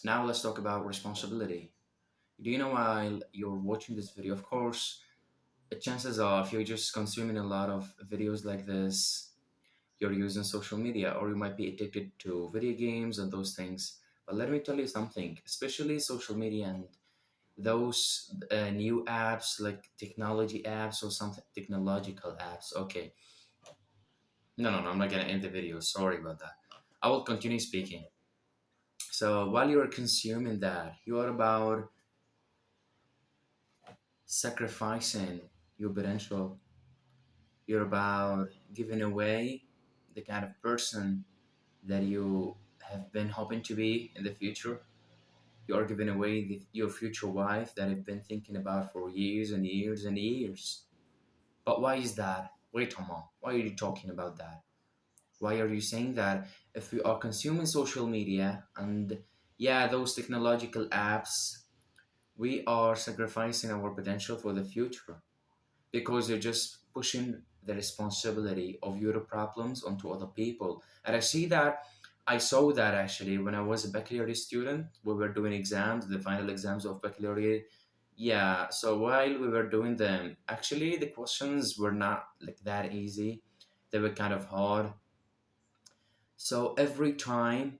Now let's talk about responsibility. Do you know while you're watching this video, of course, the chances are if you're just consuming a lot of videos like this, you're using social media or you might be addicted to video games and those things. But let me tell you something, especially social media and those new apps like technology apps or something, technological apps. Okay. No, I'm not gonna end the video. Sorry about that. I will continue speaking. So while you're consuming that, you are about sacrificing your potential. You're about giving away the kind of person that you have been hoping to be in the future. You are giving away your future wife that you've been thinking about for years and years and years. But why is that? Wait, Thomas, why are you talking about that? Why are you saying that if we are consuming social media and yeah, those technological apps, we are sacrificing our potential for the future because you're just pushing the responsibility of your problems onto other people. And I saw that actually when I was a baccalaureate student, we were doing exams, the final exams of baccalaureate. Yeah, so while we were doing them, actually the questions were not like that easy. They were kind of hard. So every time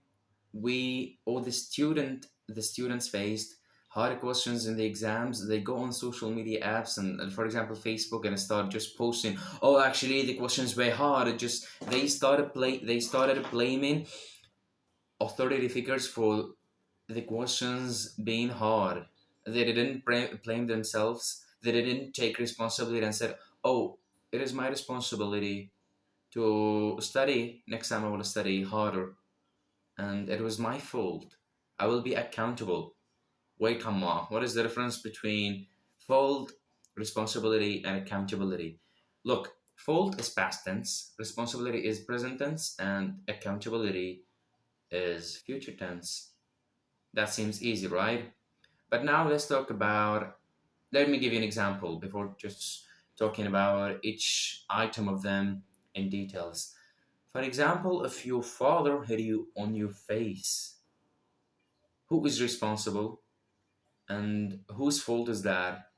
the students faced hard questions in the exams, they go on social media apps and for example Facebook and start just posting, oh actually the questions were hard. It just they started blaming authority figures for the questions being hard. They didn't blame themselves. They didn't take responsibility and said, oh, it is my responsibility to study. Next time I will study harder and it was my fault. I will be accountable. Wait, come on. What is the difference between fault, responsibility, and accountability? Look, fault is past tense, responsibility is present tense, and accountability is future tense. That seems easy, right? But now let's talk about. Let me give you an example before just talking about each item of them in details. For example, if your father hit you on your face, who is responsible and whose fault is that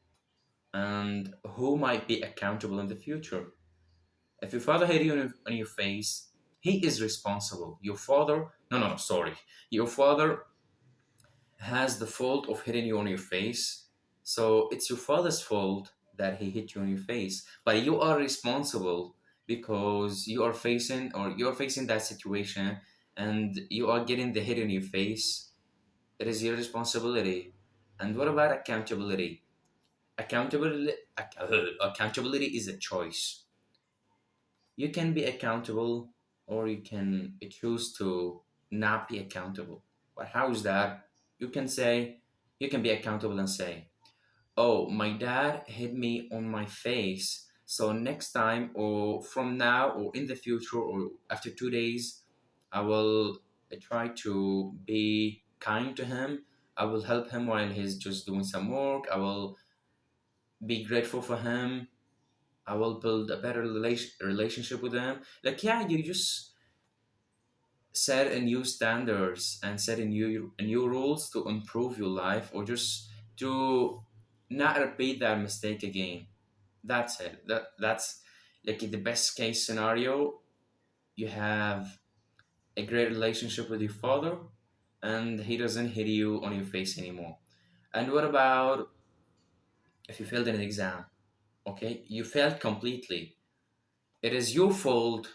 and who might be accountable in the future? If your father hit you on your face, he is responsible. Your father, no, sorry. Your father has the fault of hitting you on your face. So it's your father's fault that he hit you on your face. But you are responsible because you're facing that situation and you are getting the hit on your face. It is your responsibility. And what about accountability? Accountability is a choice. You can be accountable or you can choose to not be accountable. But how is that? You can say, you can be accountable and say, oh, my dad hit me on my face. So next time, or from now, or in the future, or after 2 days, I will try to be kind to him. I will help him while he's just doing some work. I will be grateful for him. I will build a better relationship with him. Like, yeah, you just set a new standards and set a new rules to improve your life or just to not repeat that mistake again. That's it. That's like the best case scenario. You have a great relationship with your father and he doesn't hit you on your face anymore. And what about if you failed an exam? Okay, you failed completely. It is your fault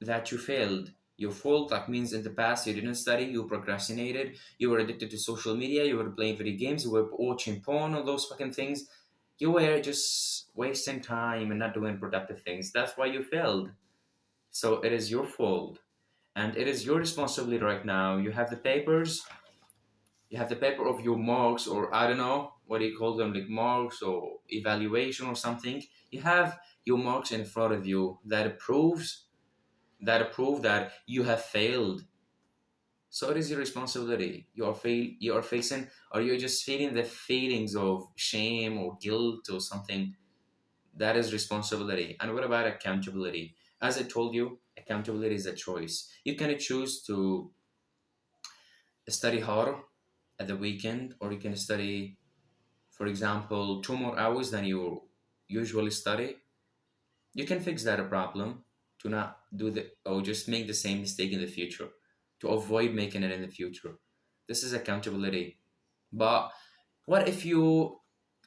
that you failed. Your fault, that means in the past you didn't study, you procrastinated, you were addicted to social media, you were playing video games, you were watching porn, all those fucking things. You were just wasting time and not doing productive things. That's why you failed. So it is your fault. And it is your responsibility right now. You have the paper of your marks, or I don't know, what do you call them, like marks or evaluation or something. You have your marks in front of you that prove that you have failed. So it is your responsibility. You are facing, or you're just feeling the feelings of shame or guilt or something. That is responsibility. And what about accountability? As I told you, accountability is a choice. You can choose to study harder. at the weekend, or you can study, for example, 2 more hours than you usually study, you can fix that problem to not do the or just make the same mistake in the future, to avoid making it in the future. This is accountability. But what if you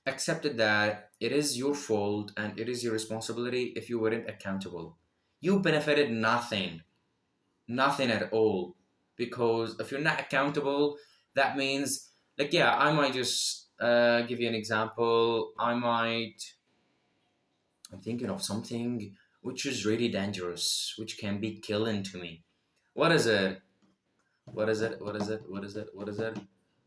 accepted that it is your fault and it is your responsibility if you weren't accountable? You benefited nothing, nothing at all. Because if you're not accountable, that means, like, yeah, I might just give you an example. I'm thinking of something which is really dangerous, which can be killing to me. What is it? What is it? What is it? What is it? What is it?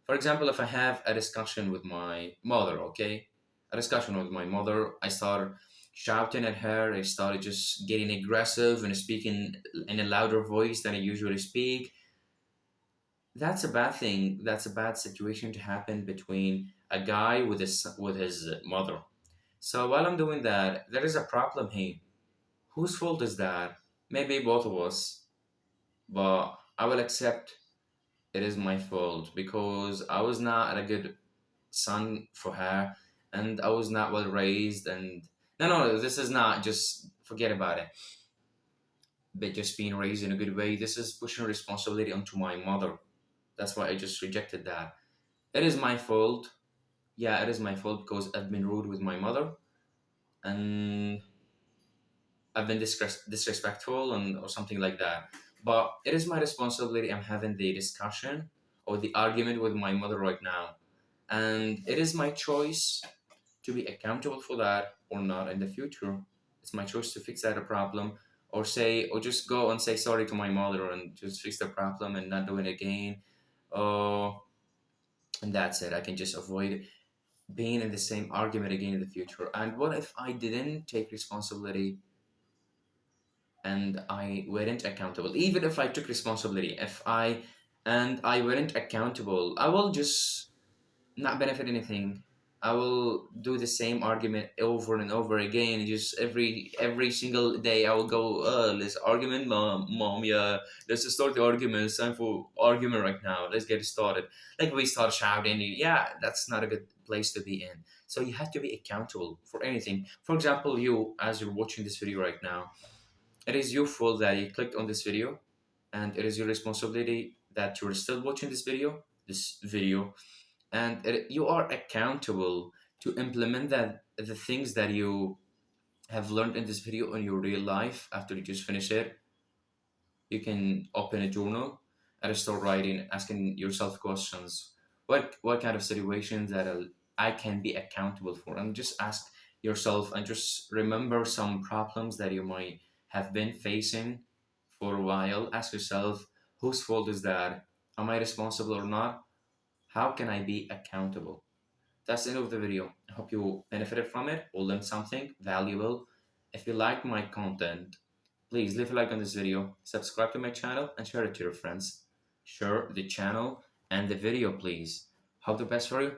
For example, if I have a discussion with my mother, okay? A discussion with my mother, I start shouting at her, I started just getting aggressive and speaking in a louder voice than I usually speak. That's a bad thing. That's a bad situation to happen between a guy with his mother. So while I'm doing that, there is a problem here. Whose fault is that? Maybe both of us, but I will accept it is my fault because I was not a good son for her, and I was not well raised. And no, this is not just forget about it, but just being raised in a good way. This is pushing responsibility onto my mother. That's why I just rejected that. It is my fault. Yeah, it is my fault because I've been rude with my mother, and I've been disrespectful and or something like that. But it is my responsibility. I'm having the discussion or the argument with my mother right now, and it is my choice to be accountable for that or not in the future. It's my choice to fix that a problem, or say, or just go and say sorry to my mother and just fix the problem and not do it again. Oh, and that's it. I can just avoid being in the same argument again in the future. And what if I didn't take responsibility and I weren't accountable? Even if I took responsibility, if I weren't accountable, I will just not benefit anything. I will do the same argument over and over again. Just every single day, I will go, let's argument, mom, yeah, let's just start the argument. It's time for argument right now. Let's get it started. Like we start shouting, yeah, that's not a good place to be in. So you have to be accountable for anything. For example, you, as you're watching this video right now, it is your fault that you clicked on this video, and it is your responsibility that you're still watching this video, and you are accountable to implement that the things that you have learned in this video in your real life. After you just finish it, you can open a journal and start writing, asking yourself questions. What kind of situations that I can be accountable for? And just ask yourself and just remember some problems that you might have been facing for a while. Ask yourself, whose fault is that? Am I responsible or not? How can I be accountable? That's the end of the video. I hope you benefited from it or learned something valuable. If you like my content, please leave a like on this video, subscribe to my channel, and share it to your friends. Share the channel and the video, please. Hope the best for you.